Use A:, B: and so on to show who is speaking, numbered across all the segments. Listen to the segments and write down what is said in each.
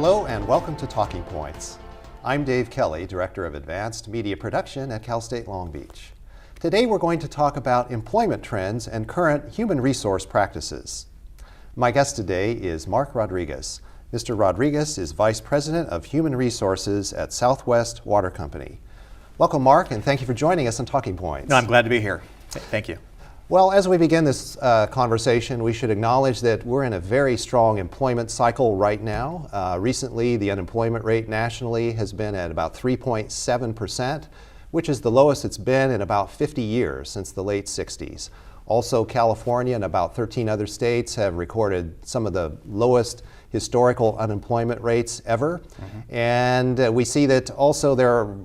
A: Hello and welcome to Talking Points. I'm Dave Kelly, Director of Advanced Media Production at Cal State Long Beach. Today we're going to talk about employment trends and current human resource practices. My guest today is Mark Rodriguez. Mr. Rodriguez is Vice President of Human Resources at Southwest Water Company. Welcome, Mark, and thank you for joining us on Talking Points.
B: No, I'm glad to be here. Thank you.
A: Well, as we begin this conversation, we should acknowledge that we're in a very strong employment cycle right now. Recently, the unemployment rate nationally has been at about 3.7%, which is the lowest it's been in about 50 years, since the late 60s. Also, California and about 13 other states have recorded some of the lowest historical unemployment rates ever. And we see that also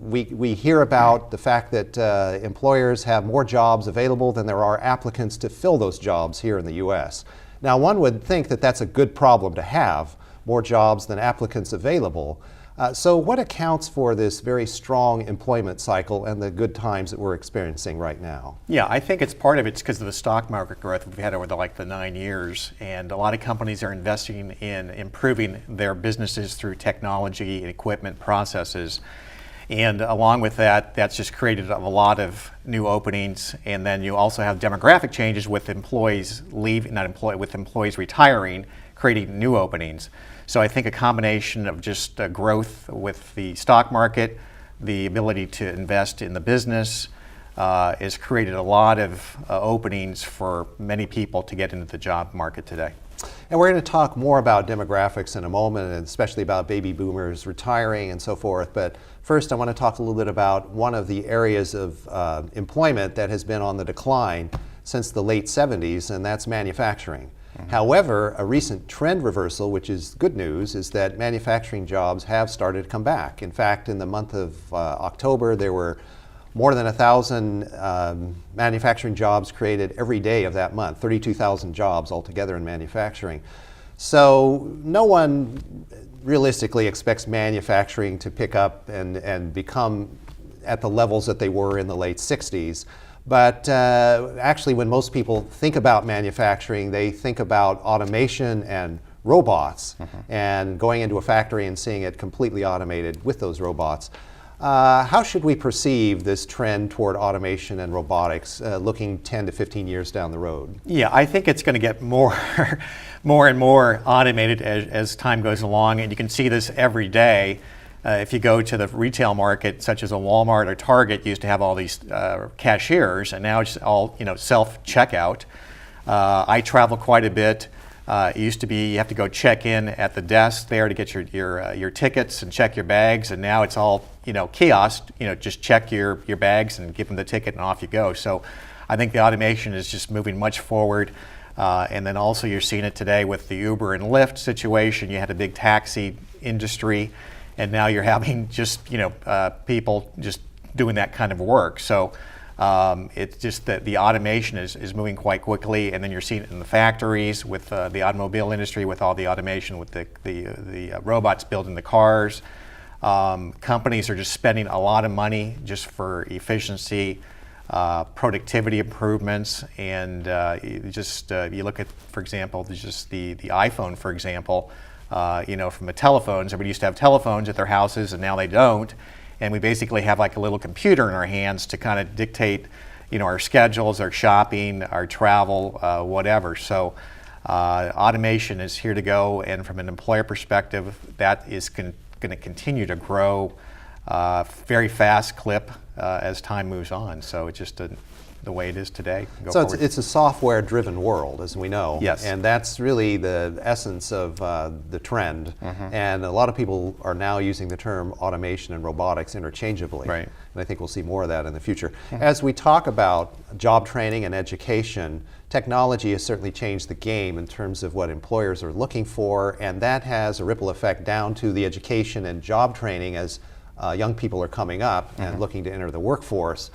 A: we hear about the fact that employers have more jobs available than there are applicants to fill those jobs here in the U.S. Now, one would think that that's a good problem to have, more jobs than applicants available. So what accounts for this very strong employment cycle and the good times that we're experiencing right now?
B: Yeah, I think it's part of it's because of the stock market growth we've had over the 9 years, and a lot of companies are investing in improving their businesses through technology and equipment processes. And along with that, that's just created a lot of new openings. And then you also have demographic changes with employees with employees retiring, creating new openings. So I think a combination of just growth with the stock market, the ability to invest in the business, has created a lot of openings for many people to get into the job market today.
A: And we're going to talk more about demographics in a moment, and especially about baby boomers retiring and so forth. But first, I want to talk a little bit about one of the areas of employment that has been on the decline since the late 70s, and that's manufacturing. However, a recent trend reversal, which is good news, is that manufacturing jobs have started to come back. In fact, in the month of October, there were more than 1,000 manufacturing jobs created every day of that month, 32,000 jobs altogether in manufacturing. So no one realistically expects manufacturing to pick up and become at the levels that they were in the late 60s. But actually, when most people think about manufacturing, they think about automation and robots and going into a factory and seeing it completely automated with those robots. How should we perceive this trend toward automation and robotics looking 10 to 15 years down the road?
B: Yeah, I think it's going to get more and more automated as time goes along, and you can see this every day. If you go to the retail market, such as a Walmart or Target, used to have all these cashiers, and now it's all self-checkout. I travel quite a bit. It used to be you have to go check in at the desk there to get your tickets and check your bags, and now it's all kiosk. Just check your bags and give them the ticket, and off you go. So I think the automation is just moving much forward. And then also you're seeing it today with the Uber and Lyft situation. You had a big taxi industry, and now you're having just people just doing that kind of work. So it's just that the automation is moving quite quickly, and then you're seeing it in the factories with the automobile industry, with all the automation, with the robots building the cars. Companies are just spending a lot of money just for efficiency, productivity improvements, and you look at, for example, just the iPhone, for example. From the telephones, everybody used to have telephones at their houses, and now they don't. And we basically have like a little computer in our hands to kind of dictate, our schedules, our shopping, our travel, whatever. So automation is here to go, and from an employer perspective, that is going to continue to grow very fast clip as time moves on. So it's just the way it is today.
A: So it's a software-driven world, as we know.
B: Yes.
A: And that's really the essence of the trend. And a lot of people are now using the term automation and robotics interchangeably.
B: Right.
A: And I think we'll see more of that in the future. As we talk about job training and education, technology has certainly changed the game in terms of what employers are looking for, and that has a ripple effect down to the education and job training as young people are coming up and looking to enter the workforce.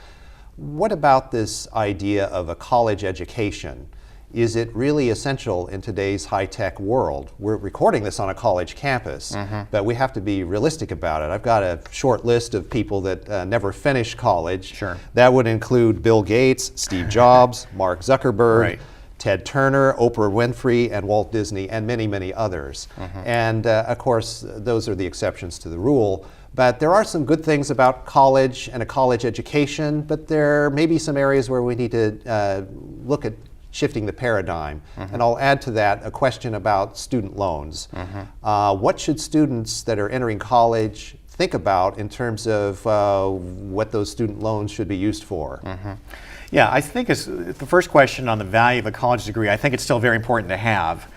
A: What about this idea of a college education? Is it really essential in today's high-tech world? We're recording this on a college campus, but we have to be realistic about it. I've got a short list of people that never finished college.
B: Sure.
A: That would include Bill Gates, Steve Jobs, Mark Zuckerberg, Ted Turner, Oprah Winfrey, and Walt Disney, and many, many others. And of course, those are the exceptions to the rule. But there are some good things about college and a college education, but there may be some areas where we need to look at shifting the paradigm. And I'll add to that a question about student loans. What should students that are entering college think about in terms of what those student loans should be used for?
B: Yeah, I think the first question on the value of a college degree, I think it's still very important to have,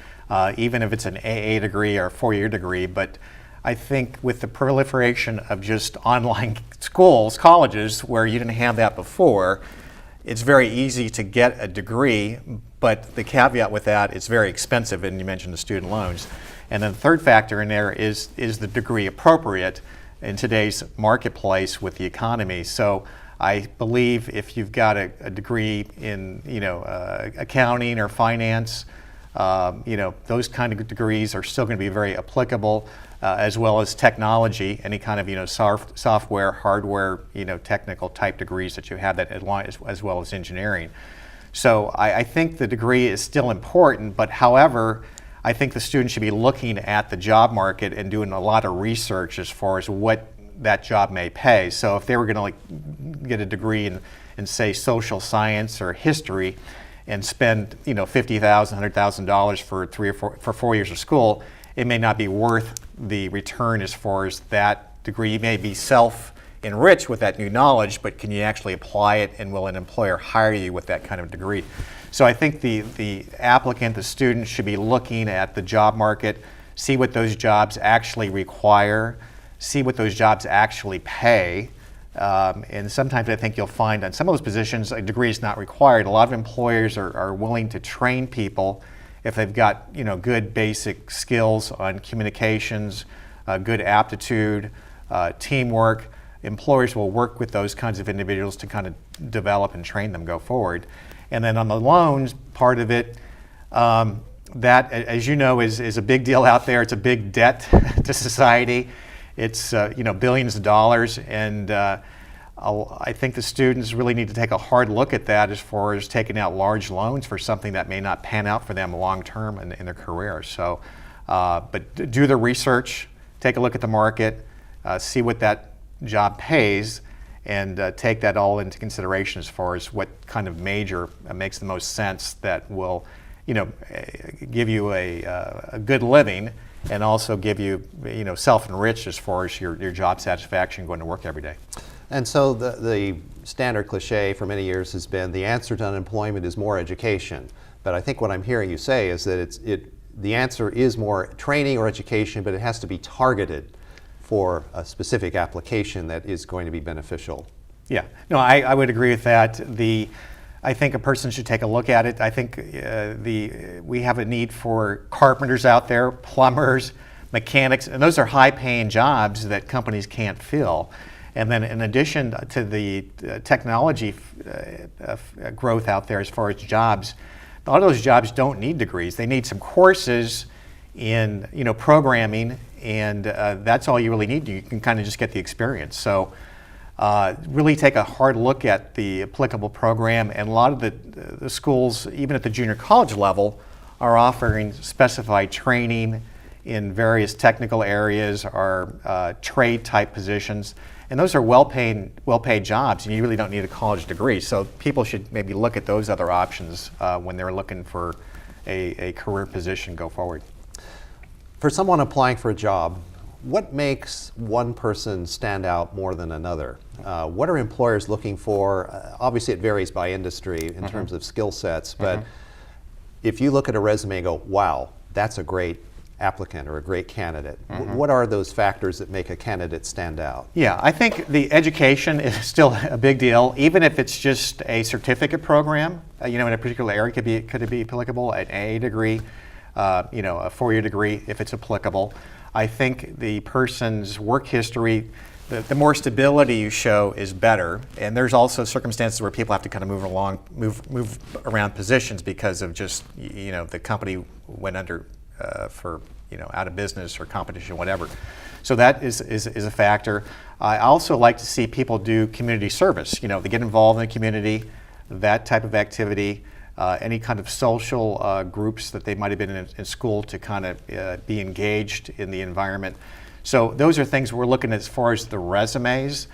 B: even if it's an AA degree or a four-year degree. But I think with the proliferation of just online schools, colleges, where you didn't have that before, it's very easy to get a degree, but the caveat with that, it's very expensive, and you mentioned the student loans. And then the third factor in there is the degree appropriate in today's marketplace with the economy? So I believe if you've got a degree in accounting or finance, those kind of degrees are still going to be very applicable, as well as technology, any kind of software, hardware, technical type degrees that you have that as well as engineering. So I think the degree is still important, but however, I think the student should be looking at the job market and doing a lot of research as far as what that job may pay. So if they were going to get a degree in say social science or history and spend $50,000, $100,000 for 4 years of school, it may not be worth the return as far as that degree. You may be self-enriched with that new knowledge, but can you actually apply it, and will an employer hire you with that kind of degree? So I think the applicant, the student, should be looking at the job market, see what those jobs actually require, see what those jobs actually pay. And sometimes I think you'll find on some of those positions a degree is not required. A lot of employers are willing to train people if they've got good basic skills on communications, good aptitude, teamwork. Employers will work with those kinds of individuals to kind of develop and train them go forward. And then on the loans part of it, that, as you know, is a big deal out there. It's a big debt to society. It's billions of dollars, and I think the students really need to take a hard look at that as far as taking out large loans for something that may not pan out for them long term in their career. So, but do the research, take a look at the market, see what that job pays, and take that all into consideration as far as what kind of major makes the most sense that will, give you a good living and also give you, self-enrich as far as your job satisfaction going to work every day.
A: And so the standard cliche for many years has been the answer to unemployment is more education. But I think what I'm hearing you say is that the answer is more training or education, but it has to be targeted for a specific application that is going to be beneficial.
B: Yeah, no, I would agree with that. I think a person should take a look at it. I think we have a need for carpenters out there, plumbers, mechanics, and those are high-paying jobs that companies can't fill. And then in addition to the technology growth out there as far as jobs, a lot of those jobs don't need degrees. They need some courses in programming, and that's all you really need. You can kind of just get the experience. So really take a hard look at the applicable program, and a lot of the schools, even at the junior college level, are offering specified training in various technical areas or trade-type positions. And those are well-paid jobs, and you really don't need a college degree. So people should maybe look at those other options when they're looking for a career position go forward.
A: For someone applying for a job, what makes one person stand out more than another? What are employers looking for? Obviously, it varies by industry in terms of skill sets, but if you look at a resume and go, wow, that's a great applicant or a great candidate, what are those factors that make a candidate stand out?
B: Yeah, I think the education is still a big deal, even if it's just a certificate program. In a particular area, could it be applicable? An AA degree, a four-year degree, if it's applicable. I think the person's work history, the more stability you show is better. And there's also circumstances where people have to kind of move around positions because of just, the company went under for, out of business or competition, whatever. So that is a factor. I also like to see people do community service. They get involved in the community, that type of activity. any kind of social groups that they might have been in school to kind of be engaged in the environment. So those are things we're looking at as far as the resumes.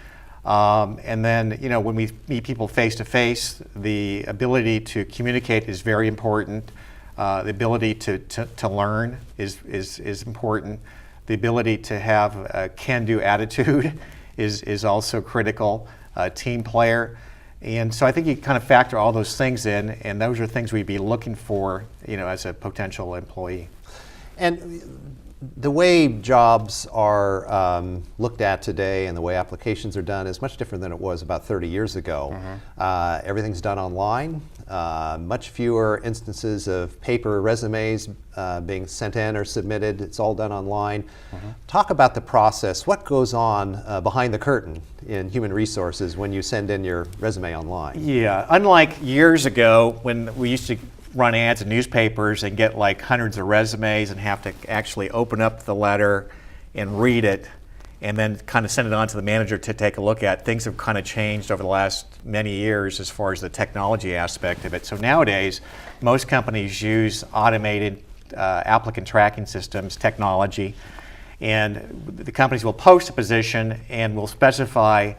B: And then, when we meet people face to face, the ability to communicate is very important. The ability to learn is important. The ability to have a can-do attitude is also critical. Team player. And so I think you kind of factor all those things in, and those are things we'd be looking for, as a potential employee.
A: And the way jobs are looked at today and the way applications are done is much different than it was about 30 years ago. Everything's done online. Much fewer instances of paper resumes being sent in or submitted. It's all done online. Talk about the process. What goes on behind the curtain in human resources when you send in your resume online?
B: Yeah, unlike years ago when we used to run ads in newspapers and get like hundreds of resumes and have to actually open up the letter and read it and then kind of send it on to the manager to take a look at. Things have kind of changed over the last many years as far as the technology aspect of it. So nowadays, most companies use automated applicant tracking systems, technology, and the companies will post a position and will specify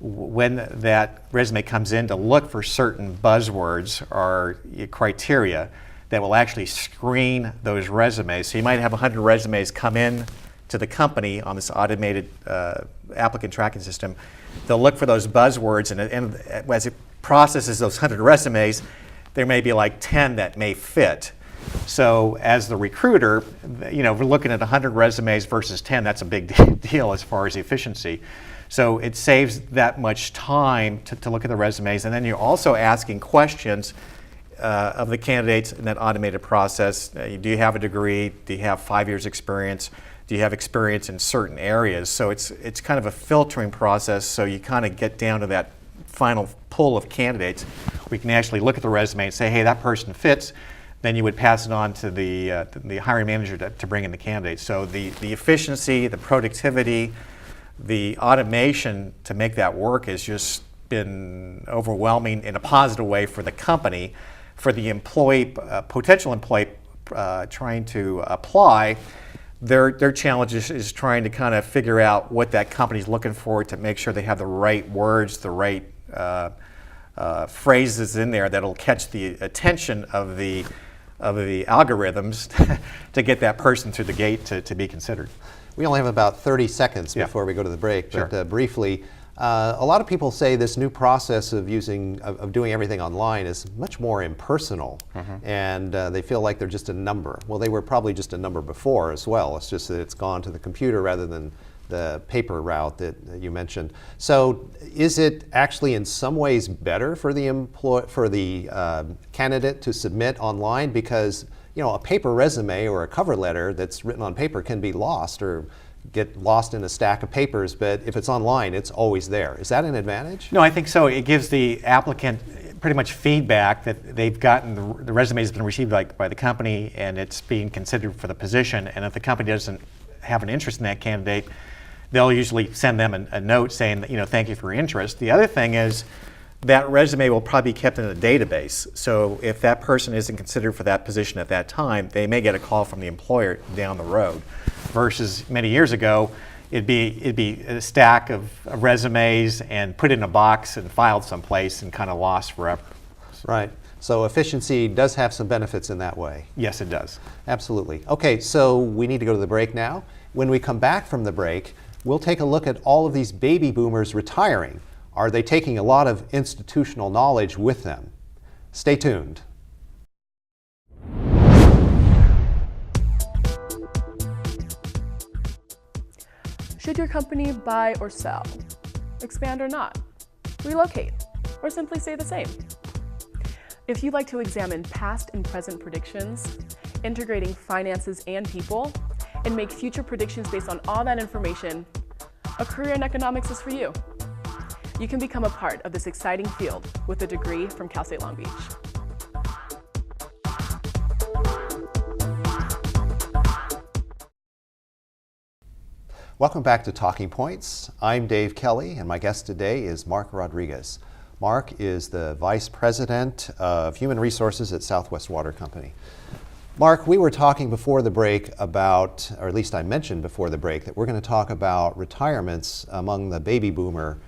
B: when that resume comes in to look for certain buzzwords or criteria that will actually screen those resumes. So you might have 100 resumes come in to the company on this automated applicant tracking system. They'll look for those buzzwords, and as it processes those 100 resumes, there may be like 10 that may fit. So as the recruiter, we're looking at 100 resumes versus 10, that's a big deal as far as efficiency. So it saves that much time to look at the resumes, and then you're also asking questions of the candidates in that automated process. Do you have a degree? Do you have 5 years experience? Do you have experience in certain areas? So it's kind of a filtering process, so you kind of get down to that final pool of candidates. We can actually look at the resume and say, hey, that person fits. Then you would pass it on to the hiring manager to bring in the candidates. So the efficiency, the productivity, the automation to make that work has just been overwhelming in a positive way for the company. For the employee, potential employee trying to apply, their challenge is trying to kind of figure out what that company's looking for to make sure they have the right words, the right phrases in there that'll catch the attention of the algorithms to get that person through the gate to be considered.
A: We only have about 30 seconds before we go to the break, but briefly, a lot of people say this new process of doing everything online is much more impersonal, and they feel like they're just a number. Well, they were probably just a number before as well. It's just that it's gone to the computer rather than the paper route that you mentioned. So, is it actually in some ways better for the candidate to submit online because a paper resume or a cover letter that's written on paper can be lost or get lost in a stack of papers, but if it's online, it's always there. Is that an advantage?
B: No, I think so. It gives the applicant pretty much feedback that they've gotten, the resume has been received by the company and it's being considered for the position. And if the company doesn't have an interest in that candidate, they'll usually send them a note saying, thank you for your interest. The other thing is that resume will probably be kept in a database. So if that person isn't considered for that position at that time, they may get a call from the employer down the road. Versus many years ago, it'd be a stack of resumes and put in a box and filed someplace and kind of lost forever.
A: Right. So efficiency does have some benefits in that way.
B: Yes, it does.
A: Absolutely. Okay, so we need to go to the break now. When we come back from the break, we'll take a look at all of these baby boomers retiring. Are they taking a lot of institutional knowledge with them? Stay tuned.
C: Should your company buy or sell? Expand or not? Relocate? Or simply stay the same? If you'd like to examine past and present predictions, integrating finances and people, and make future predictions based on all that information, a career in economics is for you. You can become a part of this exciting field with a degree from Cal State Long Beach.
A: Welcome back to Talking Points. I'm Dave Kelly, and my guest today is Mark Rodriguez. Mark is the Vice President of Human Resources at Southwest Water Company. Mark, we were talking before the break about, or at least I mentioned before the break, that we're going to talk about retirements among the baby boomer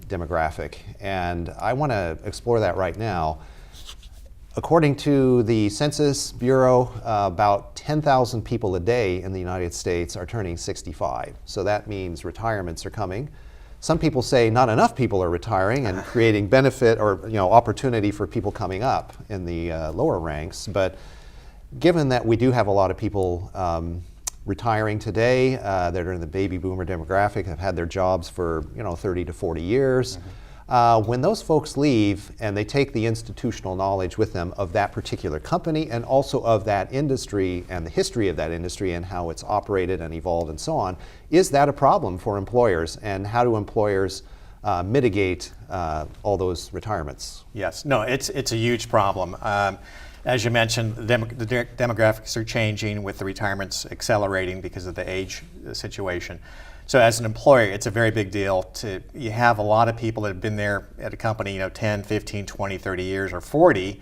A: demographic, and I want to explore that right now. According to the Census Bureau, about 10,000 people a day in the United States are turning 65. So that means retirements are coming. Some people say not enough people are retiring and creating benefit or opportunity for people coming up in the lower ranks. But given that we do have a lot of people retiring today that are in the baby boomer demographic, have had their jobs for 30 to 40 years, when those folks leave and they take the institutional knowledge with them of that particular company and also of that industry and the history of that industry and how it's operated and evolved and so on, is that a problem for employers, and how do employers mitigate all those retirements?
B: Yes, no, it's a huge problem. As you mentioned, the demographics are changing with the retirements accelerating because of the age situation. So as an employer, it's a very big deal. You have a lot of people that have been there at a company 10, 15, 20, 30 years or 40,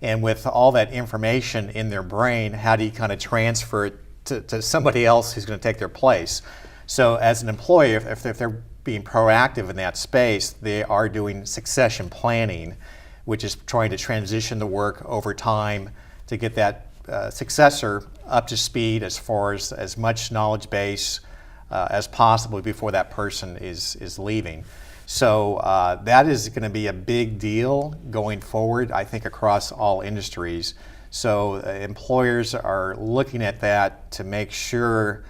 B: and with all that information in their brain, how do you kind of transfer it to somebody else who's going to take their place? So as an employer, if they're being proactive in that space, they are doing succession planning, which is trying to transition the work over time to get that successor up to speed as far as much knowledge base as possible before that person is leaving. So that is going to be a big deal going forward, I think, across all industries. So employers are looking at that to make sure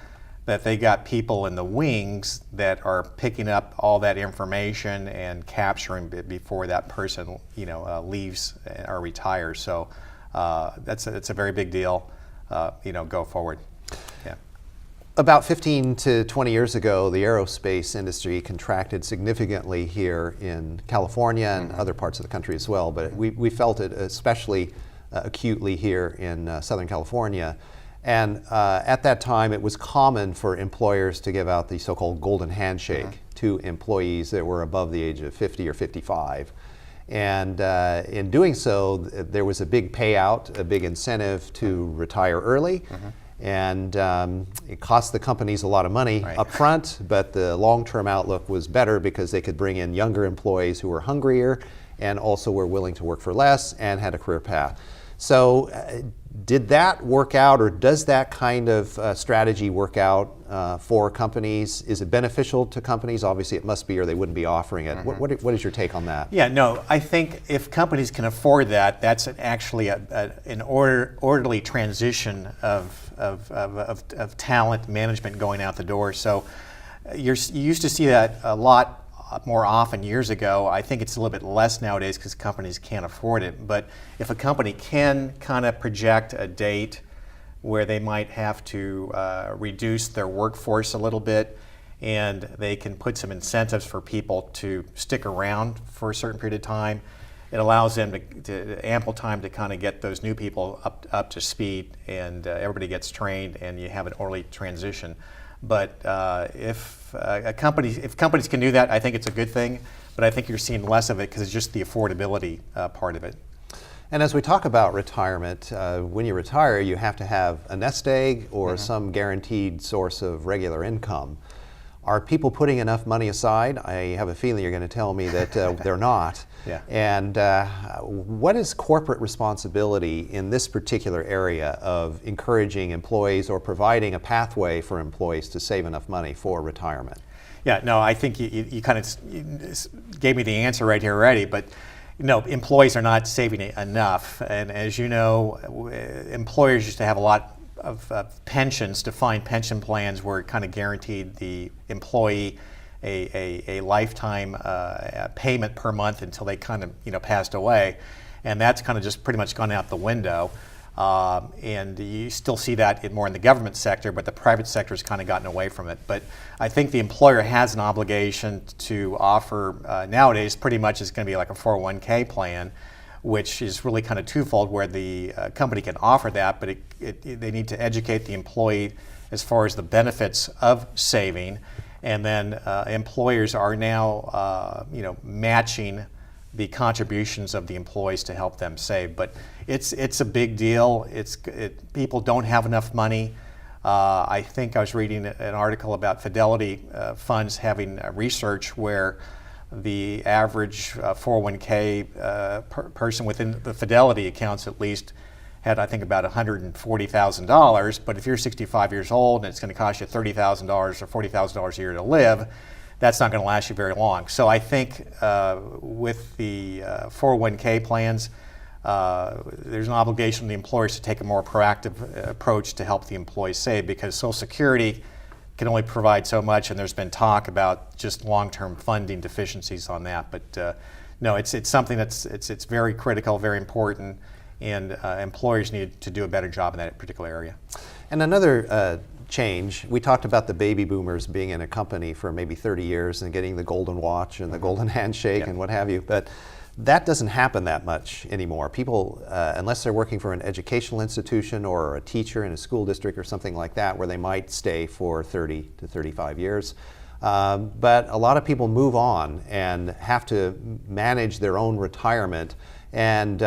B: that they got people in the wings that are picking up all that information and capturing it before that person, leaves or retires. So it's a very big deal, go forward. Yeah.
A: About 15 to 20 years ago, the aerospace industry contracted significantly here in California and other parts of the country as well, but we felt it especially acutely here in Southern California. And at that time, it was common for employers to give out the so-called golden handshake to employees that were above the age of 50 or 55. And in doing so, there was a big payout, a big incentive to retire early. And it cost the companies a lot of money up front, but the long-term outlook was better because they could bring in younger employees who were hungrier and also were willing to work for less and had a career path. So did that work out, or does that kind of strategy work out for companies? Is it beneficial to companies? Obviously it must be, or they wouldn't be offering it. What is your take on that?
B: Yeah, no, I think if companies can afford that, that's actually an orderly transition of talent management going out the door. So you used to see that a lot more often years ago. I think it's a little bit less nowadays because companies can't afford it. But if a company can kind of project a date where they might have to reduce their workforce a little bit, and they can put some incentives for people to stick around for a certain period of time, it allows them to ample time to kind of get those new people up to speed, and everybody gets trained, and you have an orderly transition. But if companies can do that, I think it's a good thing. But I think you're seeing less of it because it's just the affordability part of it.
A: And as we talk about retirement, when you retire, you have to have a nest egg or some guaranteed source of regular income. Are people putting enough money aside? I have a feeling you're going to tell me that they're not.
B: Yeah.
A: And what is corporate responsibility in this particular area of encouraging employees or providing a pathway for employees to save enough money for retirement?
B: Yeah, no, I think you kind of gave me the answer right here already, but no, employees are not saving enough. And as you know, employers used to have a lot of pensions, defined pension plans, where it kind of guaranteed the employee a lifetime payment per month until they kind of passed away, and that's kind of just pretty much gone out the window. And you still see that more in the government sector, but the private sector has kind of gotten away from it. But I think the employer has an obligation to offer nowadays. Pretty much is going to be like a 401k plan, which is really kind of twofold, where the company can offer that, but they need to educate the employee as far as the benefits of saving. And then employers are now matching the contributions of the employees to help them save. But it's a big deal. People don't have enough money. I think I was reading an article about Fidelity funds having research where the average 401k person within the Fidelity accounts at least had, I think, about $140,000. But if you're 65 years old and it's going to cost you $30,000 or $40,000 a year to live, that's not going to last you very long. So I think with the 401k plans, there's an obligation on the employers to take a more proactive approach to help the employees save, because Social Security can only provide so much, and there's been talk about just long-term funding deficiencies on that. But no, it's something it's very critical, very important, and employers need to do a better job in that particular area.
A: And another change, we talked about the baby boomers being in a company for maybe 30 years and getting the golden watch and the golden handshake and what have you, but that doesn't happen that much anymore. People, unless they're working for an educational institution or a teacher in a school district or something like that, where they might stay for 30 to 35 years. But a lot of people move on and have to manage their own retirement. And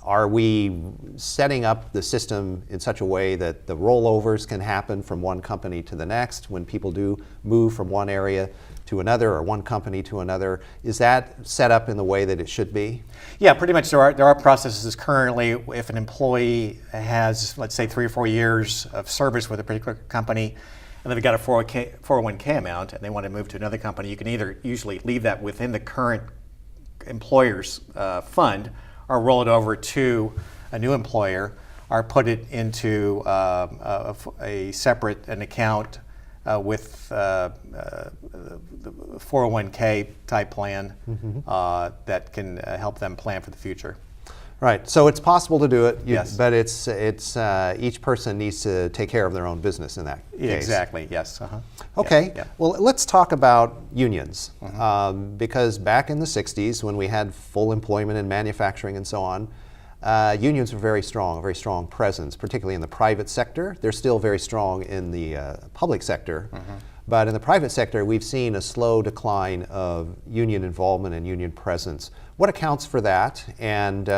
A: are we setting up the system in such a way that the rollovers can happen from one company to the next when people do move from one area to another or one company to another? Is that set up in the way that it should be?
B: Yeah, pretty much. There are processes currently. If an employee has, let's say, 3 or 4 years of service with a particular company, and they've got a 401k amount and they want to move to another company, you can either usually leave that within the current employer's fund, or roll it over to a new employer, or put it into a separate account with the 401k type plan that can help them plan for the future.
A: Right. So it's possible to do it.
B: Yes.
A: But it's each person needs to take care of their own business in that case.
B: Exactly. Yes.
A: Okay.
B: Yeah.
A: Well, let's talk about unions, because back in the 60s, when we had full employment in manufacturing and so on, unions were very strong presence, particularly in the private sector. They're still very strong in the public sector. But in the private sector, we've seen a slow decline of union involvement and union presence. What accounts for that, and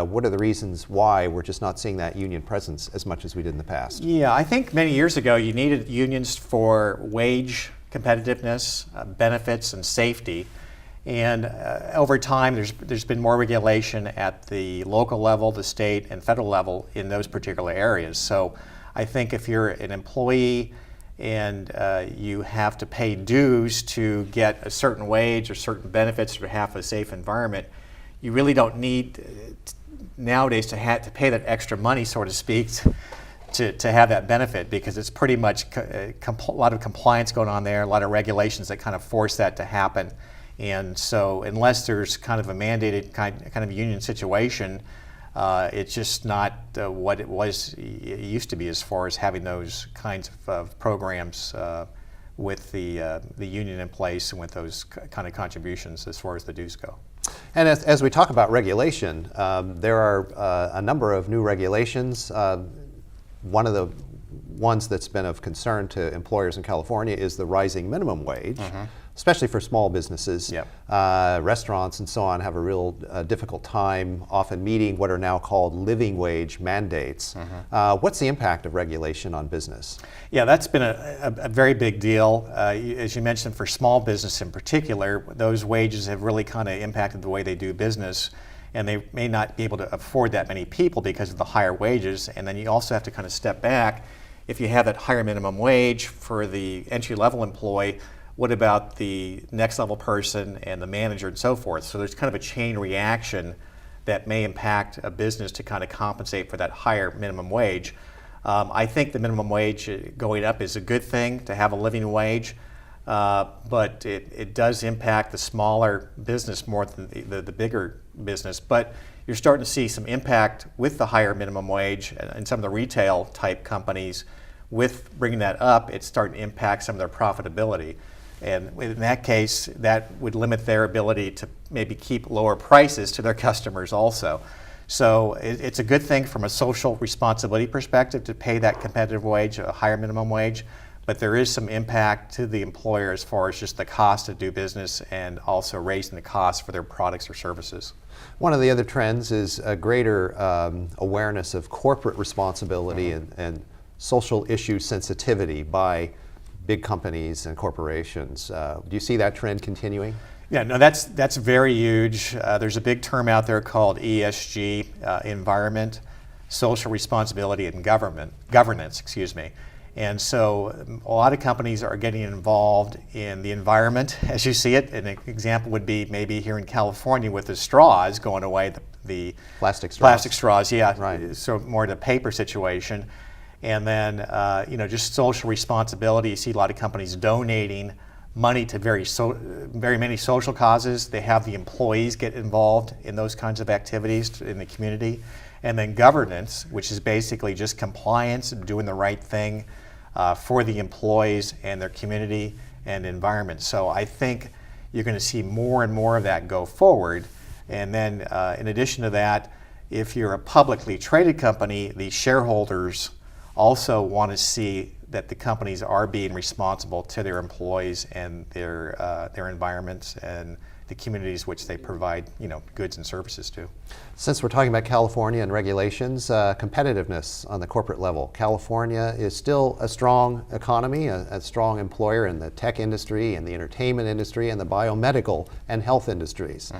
A: what are the reasons why we're just not seeing that union presence as much as we did in the past?
B: Yeah, I think many years ago you needed unions for wage competitiveness, benefits, and safety. And over time, there's been more regulation at the local level, the state, and federal level in those particular areas. So I think if you're an employee and you have to pay dues to get a certain wage or certain benefits to have a safe environment, you really don't need nowadays to pay that extra money, so to speak, to have that benefit, because it's pretty much a lot of compliance going on there, a lot of regulations that kind of force that to happen. And so unless there's kind of a mandated kind of union situation, it's just not what it used to be as far as having those kinds of programs with the union in place and with those kind of contributions as far as the dues go.
A: And as we talk about regulation, there are a number of new regulations. One of the ones that's been of concern to employers in California is the rising minimum wage, especially for small businesses.
B: Yep.
A: Restaurants and so on have a real difficult time often meeting what are now called living wage mandates. What's the impact of regulation on business?
B: Yeah, that's been a very big deal. As you mentioned, for small business in particular, those wages have really kind of impacted the way they do business, and they may not be able to afford that many people because of the higher wages. And then you also have to kind of step back. If you have that higher minimum wage for the entry-level employee, what about the next level person and the manager and so forth? So there's kind of a chain reaction that may impact a business to kind of compensate for that higher minimum wage. I think the minimum wage going up is a good thing to have a living wage, but it does impact the smaller business more than the bigger business. But you're starting to see some impact with the higher minimum wage and some of the retail type companies. With bringing that up, it's starting to impact some of their profitability. And in that case, that would limit their ability to maybe keep lower prices to their customers also. So it's a good thing from a social responsibility perspective to pay that competitive wage, a higher minimum wage, but there is some impact to the employer as far as just the cost to do business and also raising the cost for their products or services.
A: One of the other trends is a greater awareness of corporate responsibility and social issue sensitivity by big companies and corporations. Do you see that trend continuing?
B: Yeah, no, that's very huge. There's a big term out there called ESG, environment, social responsibility, and governance. And so a lot of companies are getting involved in the environment as you see it. An example would be maybe here in California with the straws going away, the
A: Plastic straws.
B: Plastic straws, yeah.
A: Right.
B: So more the paper situation. And then, just social responsibility. You see a lot of companies donating money to very many social causes. They have the employees get involved in those kinds of activities in the community. And then governance, which is basically just compliance, doing the right thing for the employees and their community and environment. So I think you're going to see more and more of that go forward. And then in addition to that, if you're a publicly traded company, the shareholders also want to see that the companies are being responsible to their employees and their environments and the communities which they provide, goods and services to.
A: Since we're talking about California and regulations, competitiveness on the corporate level. California is still a strong economy, a strong employer in the tech industry and the entertainment industry and the biomedical and health industries.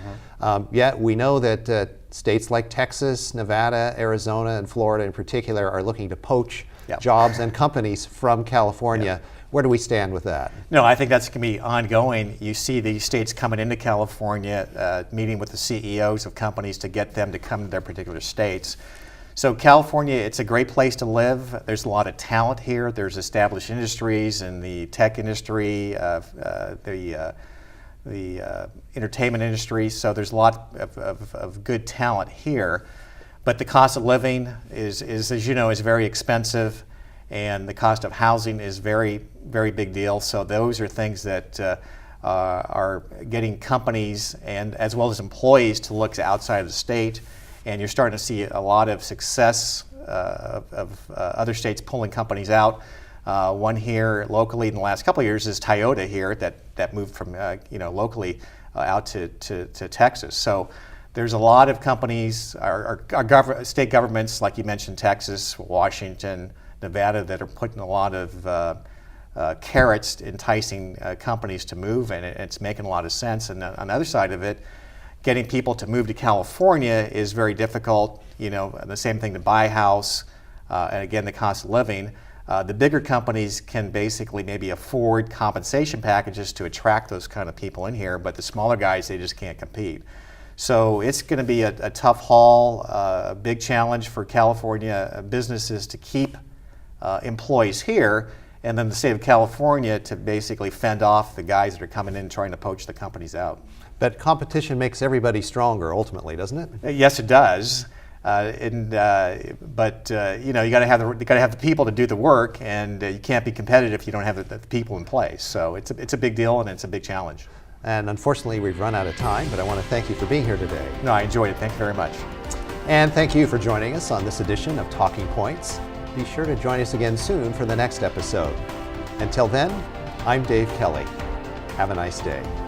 A: Yet we know that states like Texas, Nevada, Arizona, and Florida in particular are looking to poach jobs and companies from California. Where do we stand with that?
B: No, I think that's going to be ongoing. You see these states coming into California, meeting with the CEOs of companies to get them to come to their particular states. So California, it's a great place to live. There's a lot of talent here. There's established industries in the tech industry, the entertainment industry. So there's a lot of good talent here. But the cost of living is, as you know, is very expensive. And the cost of housing is very, very big deal. So those are things that are getting companies and as well as employees to look outside of the state. And you're starting to see a lot of success of other states pulling companies out. One here locally in the last couple of years is Toyota here that moved from locally out to Texas. So there's a lot of companies, our state governments, like you mentioned, Texas, Washington, Nevada, that are putting a lot of carrots enticing companies to move, and it's making a lot of sense. And on the other side of it, getting people to move to California is very difficult. The same thing to buy a house, and again, the cost of living. The bigger companies can basically maybe afford compensation packages to attract those kind of people in here, but the smaller guys, they just can't compete. So it's going to be a tough haul, a big challenge for California businesses to keep employees here, and then the state of California to basically fend off the guys that are coming in trying to poach the companies out.
A: But competition makes everybody stronger ultimately, doesn't it?
B: Yes, it does. But you got to have the people to do the work, and you can't be competitive if you don't have the people in place. So it's a big deal, and it's a big challenge.
A: And unfortunately, we've run out of time, but I want to thank you for being here today.
B: No, I enjoyed it. Thank you very much.
A: And thank you for joining us on this edition of Talking Points. Be sure to join us again soon for the next episode. Until then, I'm Dave Kelly. Have a nice day.